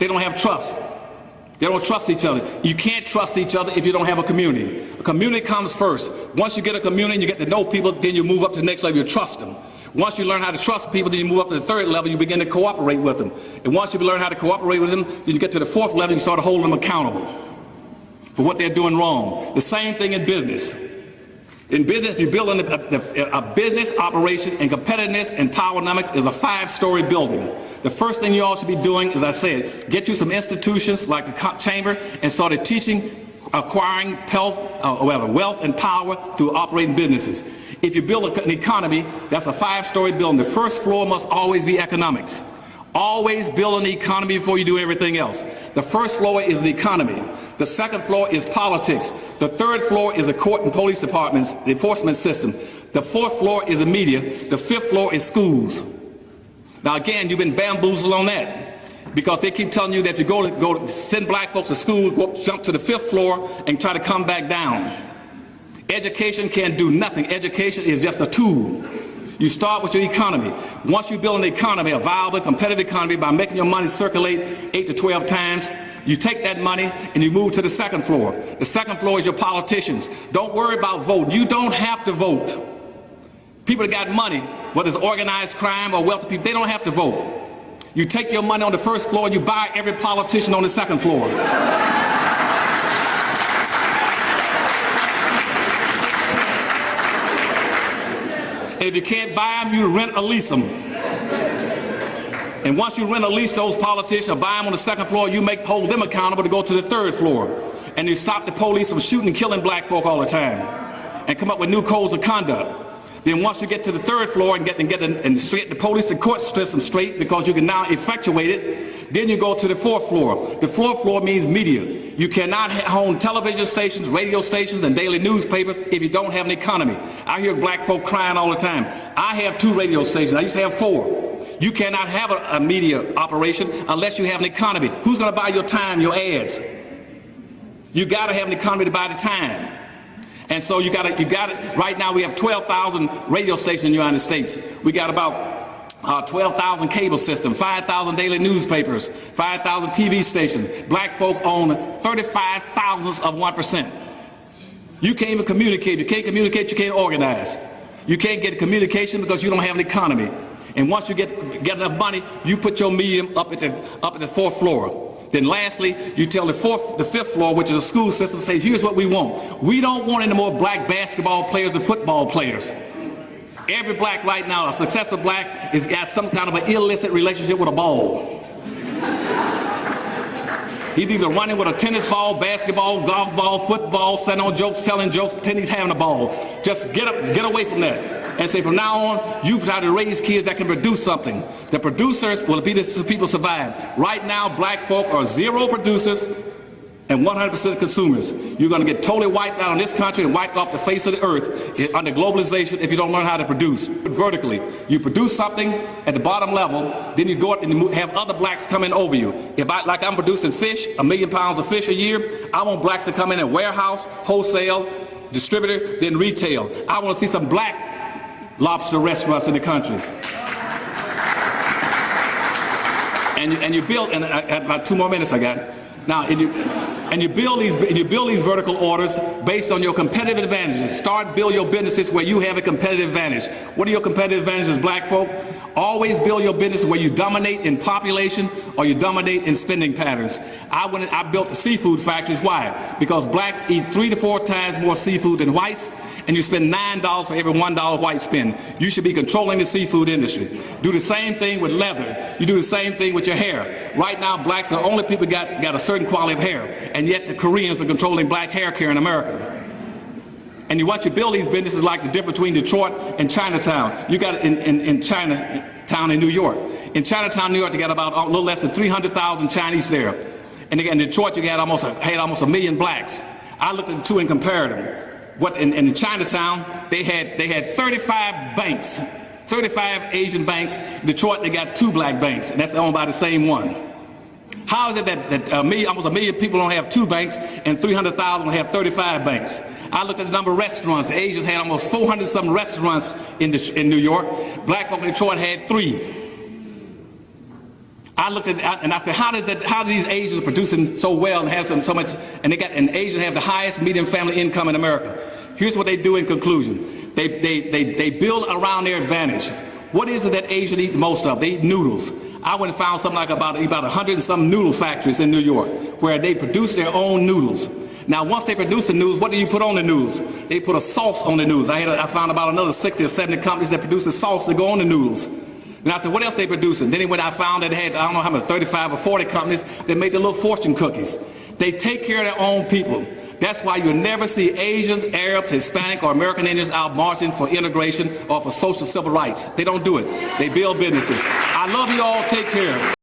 They don't have trust. They don't trust each other. You can't trust each other if you don't have a community. A community comes first. Once you get a community and you get to know people, then you move up to the next level, you trust them. Once you learn how to trust people, then you move up to the third level, you begin to cooperate with them. And once you learn how to cooperate with them, then you get to the fourth level, you start to hold them accountable for what they're doing wrong. The same thing in business. In business, if you're building a business operation, and competitiveness and powernomics is a 5-story building. The first thing you all should be doing, as I said, get you some institutions like the chamber and start teaching, acquiring wealth and power through operating businesses. If you build an economy, that's a 5-story building. The first floor must always be economics. Always build an economy before you do everything else. The first floor is the economy. The second floor is politics. The third floor is the court and police departments, the enforcement system. The fourth floor is the media. The fifth floor is schools. Now again, you've been bamboozled on that because they keep telling you that if you go to send black folks to school, jump to the fifth floor and try to come back down. Education can't do nothing. Education is just a tool. You start with your economy. Once you build an economy, a viable, competitive economy, by making your money circulate 8 to 12 times, you take that money and you move to the second floor. The second floor is your politicians. Don't worry about voting. You don't have to vote. People that got money, whether it's organized crime or wealthy people, they don't have to vote. You take your money on the first floor and you buy every politician on the second floor. If you can't buy them, you rent or lease them. And once you rent or lease those politicians or buy them on the second floor, you hold them accountable to go to the third floor. And you stop the police from shooting and killing black folk all the time. And come up with new codes of conduct. Then once you get to the third floor and get the police and court system straight, because you can now effectuate it, then you go to the fourth floor. The fourth floor means media. You cannot own television stations, radio stations, and daily newspapers if you don't have an economy. I hear black folk crying all the time. I have 2 radio stations. I used to have 4. You cannot have a media operation unless you have an economy. Who's going to buy your time, your ads? You got to have an economy to buy the time. And so you got it. Right now we have 12,000 radio stations in the United States. We got about 12,000 cable systems, 5,000 daily newspapers, 5,000 TV stations. Black folk own 35 thousandths of 1%. You can't even communicate. You can't communicate, you can't organize. You can't get communication because you don't have an economy. And once you get enough money, you put your medium up at the fourth floor. Then lastly, you tell the fifth floor, which is a school system, say, here's what we want. We don't want any more black basketball players and football players. Every black right now, a successful black, has got some kind of an illicit relationship with a ball. He's either running with a tennis ball, basketball, golf ball, football, sending on jokes, telling jokes, pretending he's having a ball. Just get away from that. And say from now on, you try to raise kids that can produce something. The producers will be the people survive. Right now, black folk are 0 producers and 100% consumers. You're going to get totally wiped out in this country and wiped off the face of the earth under globalization if you don't learn how to produce vertically. You produce something at the bottom level, then you go up and you have other blacks coming over you. Like I'm producing fish, 1 million pounds of fish a year, I want blacks to come in and warehouse, wholesale, distributor, then retail. I want to see some black lobster restaurants in the country. And you build, and about 2 more minutes I got. Now, and you build these vertical orders based on your competitive advantages. Build your businesses where you have a competitive advantage. What are your competitive advantages, black folk? Always build your business where you dominate in population or you dominate in spending patterns. I built the seafood factories. Why? Because blacks eat 3 to 4 times more seafood than whites, and you spend $9 for every $1 whites spend. You should be controlling the seafood industry. Do the same thing with leather. You do the same thing with your hair. Right now, blacks are the only people got a certain quality of hair, and yet the Koreans are controlling black hair care in America. And you watch you build these businesses like the difference between Detroit and Chinatown. You got it in Chinatown in New York. In Chinatown, New York, they got about a little less than 300,000 Chinese there. And again, in Detroit, you had almost 1 million blacks. I looked at the two and compared them. In Chinatown, they had 35 banks, 35 Asian banks. Detroit, they got 2 black banks, and that's owned by the same one. How is it that almost 1 million people don't have 2 banks and 300,000 will have 35 banks? I looked at the number of restaurants. The Asians had almost 400-something restaurants in New York. Black folk in Detroit had 3. I looked at and I said, how do these Asians producing so well and have so much, and Asians have the highest median family income in America. Here's what they do in conclusion. They build around their advantage. What is it that Asians eat the most of? They eat noodles. I went and found something like about 100 and some noodle factories in New York where they produce their own noodles. Now, once they produce the noodles, what do you put on the noodles? They put a sauce on the noodles. I found about another 60 or 70 companies that produce the sauce to go on the noodles. And I said, what else they producing? Then when I found that they had, I don't know how many, 35 or 40 companies that make the little fortune cookies. They take care of their own people. That's why you'll never see Asians, Arabs, Hispanic, or American Indians out marching for integration or for social civil rights. They don't do it. They build businesses. I love you all. Take care.